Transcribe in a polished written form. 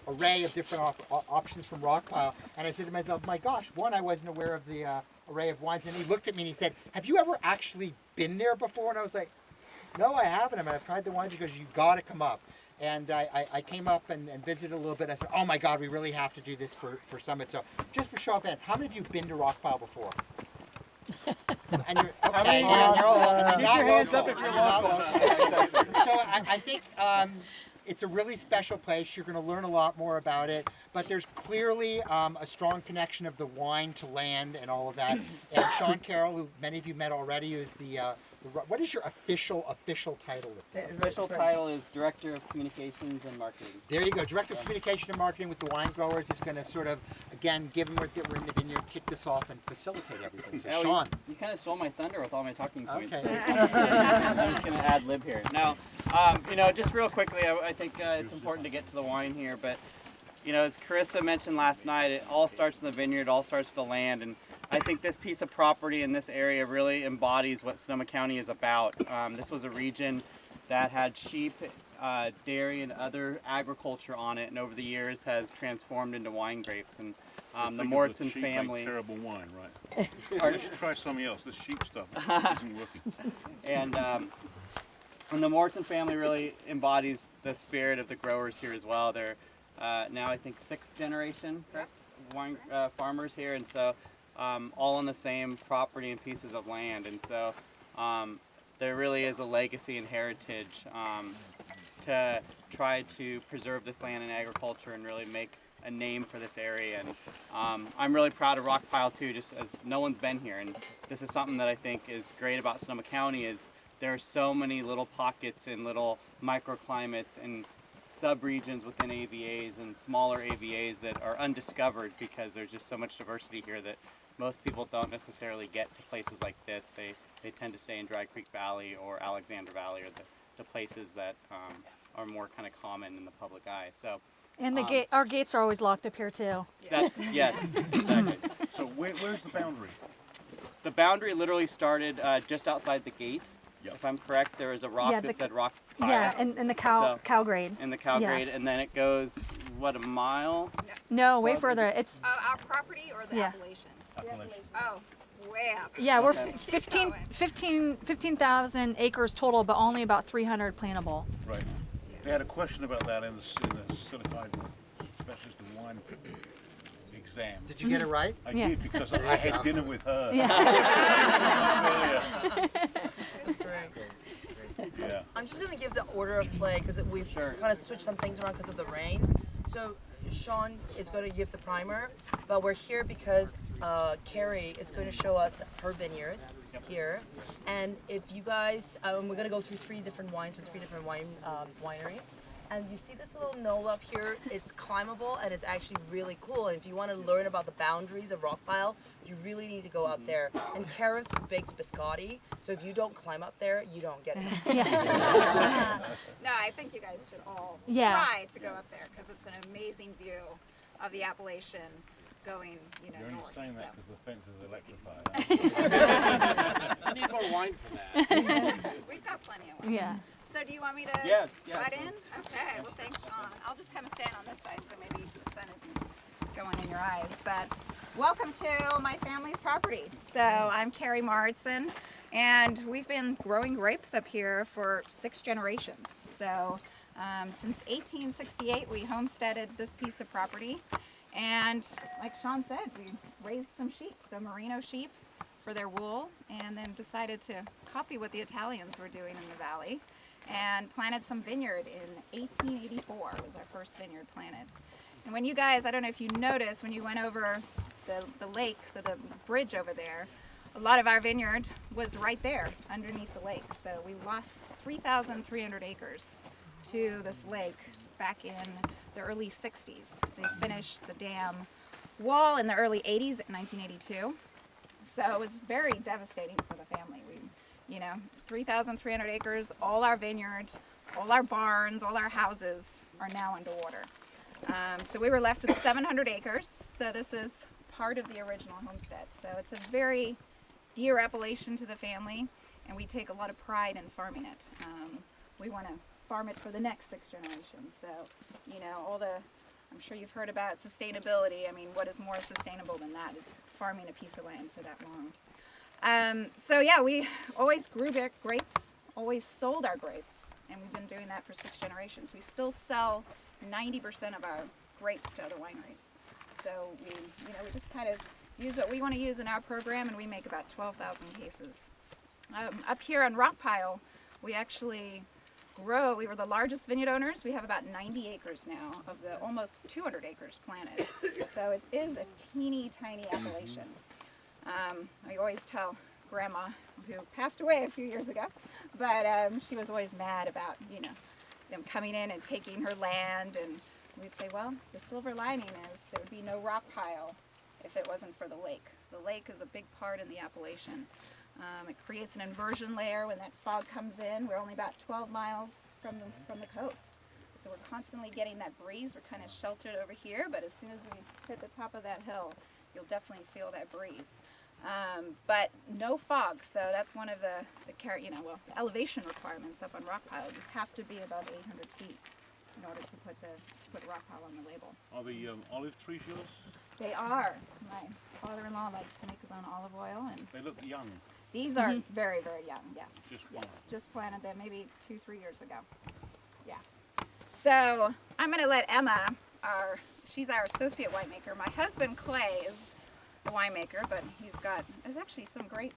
array of different options from Rockpile, and I said to myself, my gosh, one, I wasn't aware of the array of wines, and he looked at me and he said, have you ever actually been there before? And I was like, no, I haven't. I mean, I've tried the wines. He goes, you got to come up. And I came up and visited a little bit. I said, oh my God, we really have to do this for Summit. So just for show of hands, how many of you have been to Rockpile before? And you're, okay, you're all, keep your hands up if you're local. So I think it's a really special place. You're going to learn a lot more about it. But there's clearly a strong connection of the wine to land and all of that. And Sean Carroll, who many of you met already, is what is your official title? The official title is Director of Communications and Marketing. There you go. Director of Communication and Marketing with the wine growers is going to sort of, again, given we're in the vineyard, kick this off and facilitate everything. So, Sean. You kind of stole my thunder with all my talking points. Okay. So I'm just going to ad lib here. Now, just real quickly, I think it's important to get to the wine here, but, as Carissa mentioned last night, it all starts in the vineyard, it all starts with the land, and I think this piece of property in this area really embodies what Sonoma County is about. This was a region that had sheep, dairy, and other agriculture on it, and over the years has transformed into wine grapes. And the Moritzen family. Make terrible wine, right? You should try something else. This sheep stuff isn't working. And the Moritzen family really embodies the spirit of the growers here as well. They're now, I think, 6th generation wine farmers here, and so. All on the same property and pieces of land, and so there really is a legacy and heritage to try to preserve this land and agriculture and really make a name for this area. And I'm really proud of Rockpile too, just as no one's been here, and this is something that I think is great about Sonoma County is there are so many little pockets and little microclimates and sub-regions within AVAs and smaller AVAs that are undiscovered because there's just so much diversity here that most people don't necessarily get to places like this. They tend to stay in Dry Creek Valley or Alexander Valley or the places that are more kind of common in the public eye. So, and our gates are always locked up here too. That's yes, exactly. So where's the boundary? The boundary literally started just outside the gate. Yep. If I'm correct, there was a rock that said Rockpile. Yeah, and the cow grade. In the cow grade, and then it goes, what, a mile? No, way further. It's our property or the appellation? Oh, way up. Yeah, we're 15,000 acres total, but only about 300 plantable. Right. They had a question about that in the certified specialist in wine exam. Did you get it right? I did, because I had dinner with her. Yeah. Yeah. I'm just going to give the order of play because we've kind of switched some things around because of the rain. So Sean is going to give the primer, but we're here because Carrie is going to show us her vineyards here. And if you guys, we're going to go through 3 different wines with 3 different wineries. And you see this little knoll up here, it's climbable and it's actually really cool. And if you want to learn about the boundaries of Rockpile, you really need to go up there. And Carroll's baked biscotti, so if you don't climb up there, you don't get it. No, I think you guys should all try to go up there because it's an amazing view of the Appellation going, You're only north. saying that because the fence is electrified. I need more wine for that. We've got plenty of wine. Yeah. So do you want me to butt in? Okay, well thanks, Sean. I'll just kind of stand on this side so maybe the sun isn't going in your eyes. But welcome to my family's property. So I'm Carrie Moritzen, and we've been growing grapes up here for 6 generations. So since 1868, we homesteaded this piece of property. And like Sean said, we raised some sheep, some merino sheep for their wool, and then decided to copy what the Italians were doing in the valley. And planted some vineyard in 1884 was our first vineyard planted. And when you guys, I don't know if you noticed, when you went over the lake, so the bridge over there, a lot of our vineyard was right there underneath the lake. So we lost 3,300 acres to this lake back in the early 60s. They finished the dam wall in the early 80s in 1982. So it was very devastating for the family. 3,300 acres, all our vineyard, all our barns, all our houses are now underwater. So we were left with 700 acres. So this is part of the original homestead. So it's a very dear appellation to the family, and we take a lot of pride in farming it. We want to farm it for the next 6 generations. So, all I'm sure you've heard about sustainability. I mean, what is more sustainable than that is farming a piece of land for that long. So yeah, we always grew grapes, always sold our grapes, and we've been doing that for 6 generations. We still sell 90% of our grapes to other wineries. So we just kind of use what we want to use in our program, and we make about 12,000 cases. Up here on Rockpile, we actually grow. We were the largest vineyard owners. We have about 90 acres now of the almost 200 acres planted. So it is a teeny tiny appellation. I always tell Grandma, who passed away a few years ago, but she was always mad about, them coming in and taking her land, and we'd say, well, the silver lining is there would be no Rockpile if it wasn't for the lake. The lake is a big part in the appellation. It creates an inversion layer when that fog comes in. We're only about 12 miles from the coast. So we're constantly getting that breeze. We're kind of sheltered over here, but as soon as we hit the top of that hill, you'll definitely feel that breeze. But no fog, so that's one of the elevation requirements up on Rockpile. You have to be above 800 feet in order to put Rockpile on the label. Are the olive trees yours? They are. My father-in-law likes to make his own olive oil, and They look young. these are very, very young. Yes. Just yes. planted. Just planted them maybe 2-3 years ago. Yeah. So I'm going to let Emma, she's our associate winemaker. My husband Clay is the winemaker, but there's actually some great